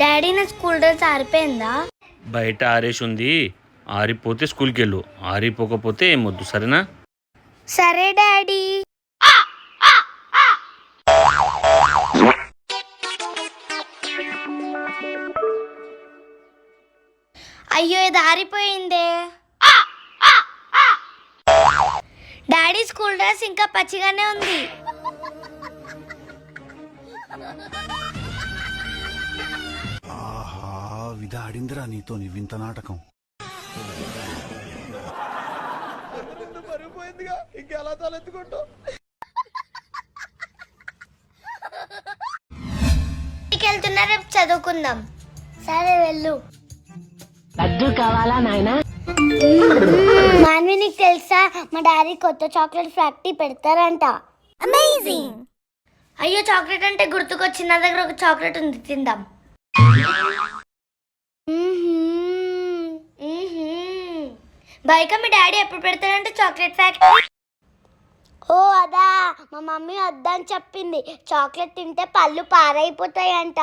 Daddy నా school dress ఆరిపోయిందా? బయట ఆరేసి ఉంది. ఆరిపోతే స్కూల్కి వెళ్ళు, ఆరిపోకపోతే ఏమొద్దు, సరేనా? సరే డాడీ. అయ్యో ఇది ఆరిపోయిందే. డాడీ స్కూల్ డ్రెస్ ఇంకా పచ్చిగానే ఉంది. ఆహా, ఇది ఆడిందిరా నీతో నీ వింత నాటకం. వెళ్తున్నా, రేపు చదువుకుందాం. సరే వెళ్ళు. లడ్డు కావాలా నాయనా? మాన్వి నీకు తెలుసా, మా డాడీ కొత్త చాక్లెట్ ఫ్యాక్టరీ పెడతారంట. అమేజింగ్. అయ్యో చాక్లెట్ అంటే గుర్తుకొచ్చి, నా దగ్గర ఒక చాక్లెట్ ఉంది, తిందాం. బైక మీ డాడీ ఎప్పుడు పెడతాడంటే చాక్లెట్ ఫ్యాక్టరీ? ఓ అదా, మా మమ్మీ వద్దని చెప్పింది. చాక్లెట్ తింటే పళ్ళు పారైపోతాయంట.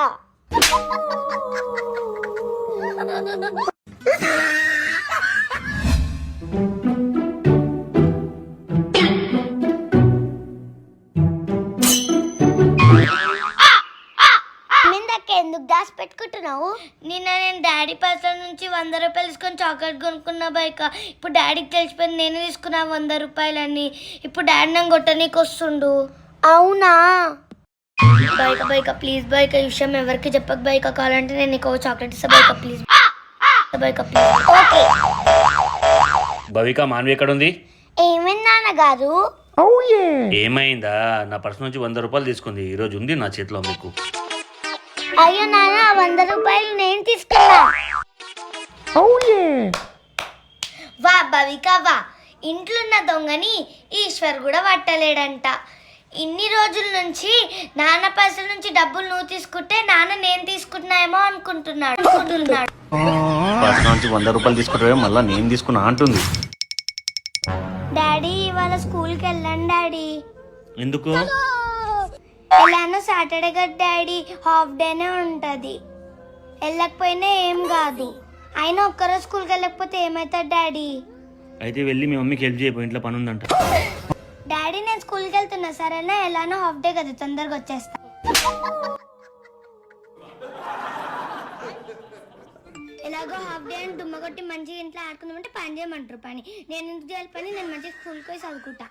ఎందుకు దాచి పెట్టుకుంటున్నావు? నిన్న నేను డాడీ పైసల నుంచి 100 రూపాయలు తీసుకొని చాక్లెట్ కొనుక్కున్నా బైక. ఇప్పుడు డాడీకి తెలిసిపోయింది నేనే తీసుకున్నా 100 రూపాయలని. ఇప్పుడు డాడీ నన్ను కొట్టనీకి వస్తుండు. అవునా? బైక బైక ప్లీజ్ బైక, ఈ విషయం ఎవరికి చెప్పక బైక. కావాలంటే నేను నీకు చాక్లెట్ ఇస్తా బైక, ప్లీజ్ బైక ప్లీజ్. ఓకే. భవిక, మాన్వి ఎక్కడ ఉంది? ఏమైంది నాన్నగారు? ఏమైందా? నా పర్స్ నుంచి 100 రూపాయలు తీసుకుంది. ఈరోజు ఉంది నా చేతిలో మీకు. అయ్యో నాన్న, 100 రూపాయలు నేను తీసుకున్నా. వా భవిక వా, ఇంట్లో ఉన్న దొంగని ఈశ్వర్ కూడా పట్టలేడంట. ఇన్ని రోజుల నుంచి నాన్న పైసల నుంచి డబ్బులు నువ్వు తీసుకుంటే నాన్న నేను తీసుకుంటున్నాయేమో అనుకుంటున్నాడు. పర్స్ నుంచి 100 రూపాయలు తీసుకుంటే మళ్ళీ నేను తీసుకున్నా అంటుంది. డాడీ ఇవాళ స్కూల్కి వెళ్ళండి డాడీ. ఎందుకు? ఎలానో సాటర్డే కదా డాడీ, హాఫ్ డేనే ఉంటుంది. వెళ్ళకపోయినా ఏం కాదు. అయినా ఒక్కరోజు స్కూల్కి వెళ్ళకపోతే ఏమవుతుంది డాడీ? అయితే వెళ్ళి మీ మమ్మీకి హెల్ప్ చేయబోయి, ఇంట్లో పని ఉందంట. డాడీ నేను స్కూల్కి వెళ్తున్నా సరేనా? ఎలానో హాఫ్ డే కదా, తొందరగా వచ్చేస్తా. ఎలాగో హాఫ్ డే అని దుమ్మ కొట్టి మంచిగా ఇంట్లో ఆడుకుందామంటే పని చేయమంటారు. పని నేను ఎందుకు చేయాలి? పని నేను మంచిగా స్కూల్కి పోయి చదువుకుంటా.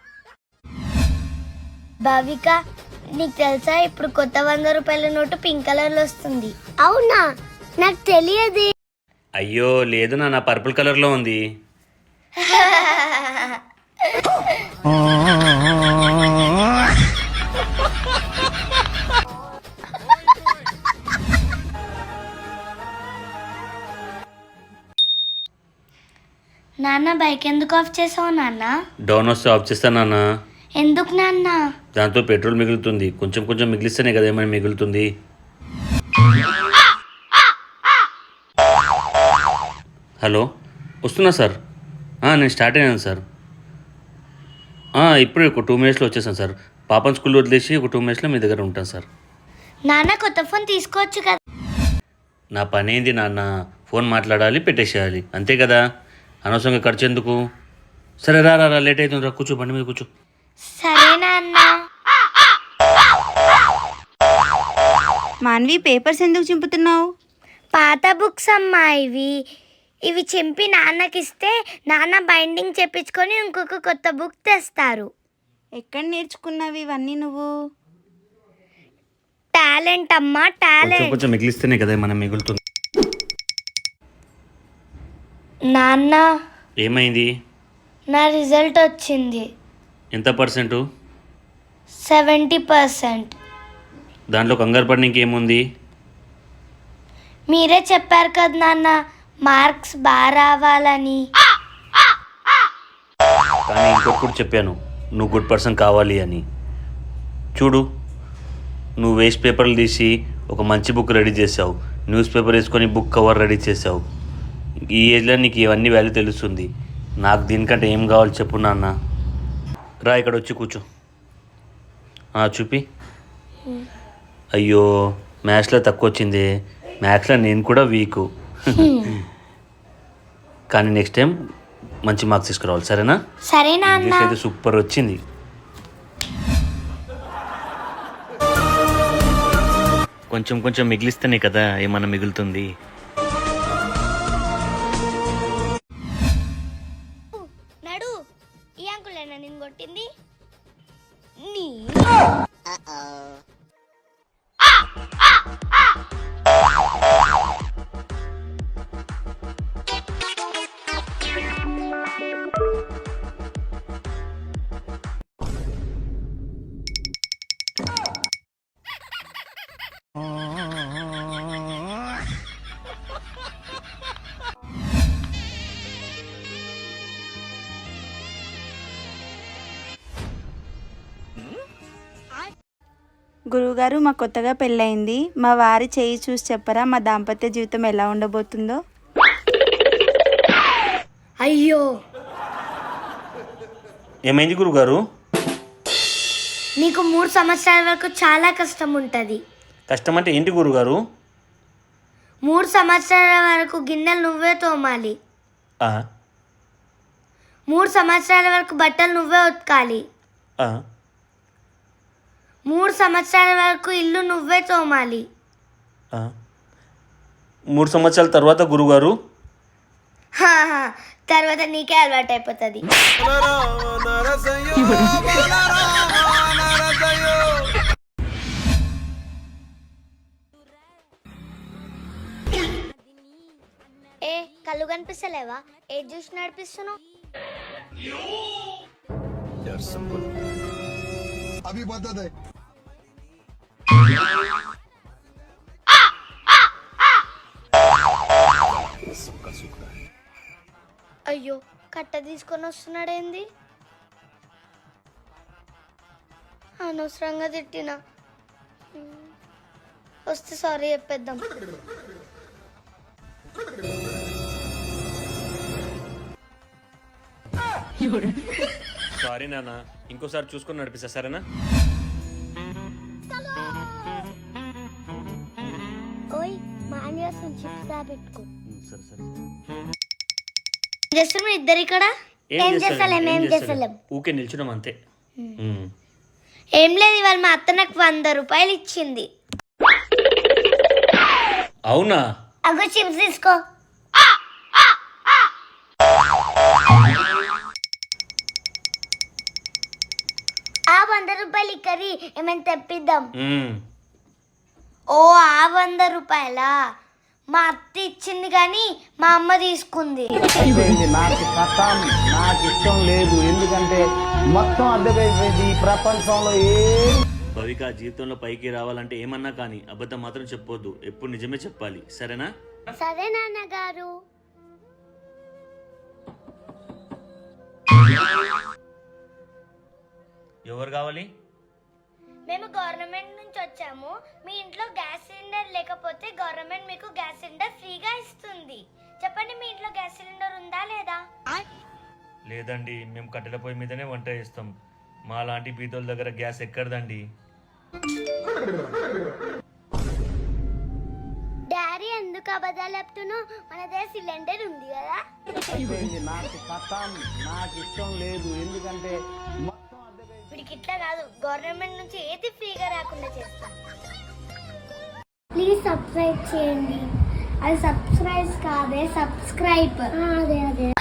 భావిక, నీకు తెలుసా ఇప్పుడు కొత్త 100 రూపాయల నోటు పింక్ కలర్ లో వస్తుంది? అవునా? నాకు తెలియదు. అయ్యో లేదు నా పర్పుల్ కలర్ లో ఉంది. నాన్న బైక్ ఎందుకు ఆఫ్ చేసావు నాన్న? డౌన్ వస్తే ఆఫ్ చేస్తా నాన్న. ఎందుకు నాన్న? దాంతో పెట్రోల్ మిగులుతుంది. కొంచెం కొంచెం మిగిలిస్తేనే కదా ఏమైనా మిగులుతుంది. హలో, వస్తున్నా సార్. నేను స్టార్ట్ అయ్యాను సార్. ఇప్పుడు ఒక 2 మినిట్స్లో వచ్చేసాను సార్. పాపను స్కూల్లో వదిలేసి ఒక 2 మినిట్స్లో మీ దగ్గర ఉంటాను సార్. నాన్న కొత్త ఫోన్ తీసుకోవచ్చు కదా? నా పని ఏంది నాన్న? ఫోన్ మాట్లాడాలి, పెట్టేసేయాలి, అంతే కదా. అనవసరంగా ఖర్చు ఎందుకు? సరే రా రా, లేట్ అవుతుంది, రా కూర్చో, బండి మీద కూర్చో. సరే నాన్న. మాన్వి, పేపర్స్ ఎందుకు చింపుతున్నావు? పాత బుక్స్ అమ్మా ఇవి. ఇవి చింపి నాన్నకిస్తే నాన్న బైండింగ్ చేపించుకొని ఇంకొక కొత్త బుక్ తెస్తారు. ఎక్కడ నేర్చుకున్నావు ఇవన్నీ నువ్వు? టాలెంట్ అమ్మా, కొంచెం టాలెంట్. కొంచెం మిగిలిస్తేనే కదా మనం మిగులుతుంది. నాన్న, ఏమైంది? నా రిజల్ట్ వచ్చింది. ఎంత పర్సెంటు? 70%. దాంట్లో కంగారు పడడానికి ఏముంది? మీరే చెప్పారు కదా నాన్న, మార్క్స్ బాగా రావాలని. కానీ ఇంకొకటి చెప్పాను, నువ్వు గుడ్ పర్సన్ కావాలి అని. చూడు, నువ్వు వేస్ట్ పేపర్లు తీసి ఒక మంచి బుక్ రెడీ చేసావు. న్యూస్ పేపర్ వేసుకొని బుక్ కవర్ రెడీ చేసావు. ఈ ఏజ్లో నీకు ఇవన్నీ వాల్యూ తెలుస్తుంది. నాకు దీనికంటే ఏం కావాలి చెప్పు నాన్న. రా ఇక్కడ వచ్చి కూర్చో. చూపి. అయ్యో మ్యాథ్స్లో తక్కువ వచ్చింది, మ్యాథ్స్లో నేను కూడా వీకు. కానీ నెక్స్ట్ టైం మంచి మార్క్స్ తీసుకురావాలి, సరేనా? సరేనా అన్న? ఇంగ్లీష్ అయితే సూపర్ వచ్చింది. కొంచెం కొంచెం మిగిలిస్తేనే కదా ఏమన్నా మిగులుతుంది. నడు, ఈ అంకులేనా నేను కొట్టింది? నీ గురువుగారు, మా కొత్తగా పెళ్ళయింది. మా వారి చేయి చూసి చెప్పరా మా దాంపత్య జీవితం ఎలా ఉండబోతుందో? అయ్యో, ఏమైంది గురుగారు? నీకు 3 సంవత్సరాల వరకు చాలా కష్టం ఉంటుంది. కష్టం అంటే ఏంటి గురుగారు? 3 సంవత్సరాల వరకు గిన్నెలు నువ్వే తోమాలి. 3 సంవత్సరాల వరకు బట్టలు నువ్వే ఉతకాలి. 3 సంవత్సరాల వరకు ఇల్లు నువ్వే తోమాలి. 3 సంవత్సరాల తర్వాత గురుగారు? తర్వాత నీకే అలవాటు అయిపోతుంది. ఏ కళ్ళు కనిపిస్తలేవా? ఏది చూసి నడిపిస్తున్నావు? అయ్యో, కట్ట తీసుకొని వస్తున్నాడేంది? అనవసరంగా తిట్టినా. వస్తే సారీ చెప్పేద్దాం. సారీ నాన్న, ఇంకోసారి చూసుకొని నడిపిస్తా, సరేనా? ఓయ్, మాన్యాసం చిప్స్ పెట్టుకో. సరే సరే. చేస్తున్నాం ఇద్దరు ఇక్కడ. ఏం చేస్తలేం. ఊకే నిల్చున్నాం అంతే. ఏం లేదు, ఇవాళ మా అత్త నాకు 100 రూపాయలు ఇచ్చింది. అవునా? అగో చిప్స్ తీసుకో. ఆ 100 రూపాయలు ఇక్కడి ఏమైనా తెప్పిద్దాం. ఓ, ఆ 100 రూపాయలా? మా అత్త ఇచ్చింది కానీ మా అమ్మ తీసుకుంది. నాకు కథం, నాకు ఇష్టం లేదు. ఎందుకంటే మొత్తం అర్థమైపోయింది ఈ ప్రపంచంలో భవిక జీవితంలో పైకి రావాలంటే ఏమన్నా కానీ అబద్ధం మాత్రం చెప్పొద్దు. ఎప్పుడు నిజమే చెప్పాలి, సరేనా? సరే నాన్నగారు. ఎవరు కావాలి? మేము గవర్నమెంట్ నుంచి వచ్చాము. మీ ఇంట్లో గ్యాస్ సిలిండర్ లేకపోతే గవర్నమెంట్ మీకు గ్యాస్ సిలిండర్ ఫ్రీగా ఇస్తుంది. చెప్పండి, మీ ఇంట్లో గ్యాస్ సిలిండర్ ఉందా లేదా? లేదండి, మేము కట్టెల పొయ్యి మీదనే వంట చేస్తాం. మా లాంటి బీదోళ్ళ దగ్గర గ్యాస్ ఎక్కడదండి. డాడీ ఎందుకు అబద్ధాలు చెప్తున్నావు? మన దగ్గర సిలిండర్ ఉంది కదా. నాకు కథం, నాకు ఇష్టం లేదు. ఎందుకంటే వీడికి ఇట్లా కాదు, గవర్నమెంట్ నుంచి ఏది ఫ్రీగా రాకుండా చేస్తాం. ప్లీజ్ సబ్స్క్రైబ్ చేయండి. అది సబ్స్క్రైబ్ కాదే, సబ్స్క్రైబ్. అదే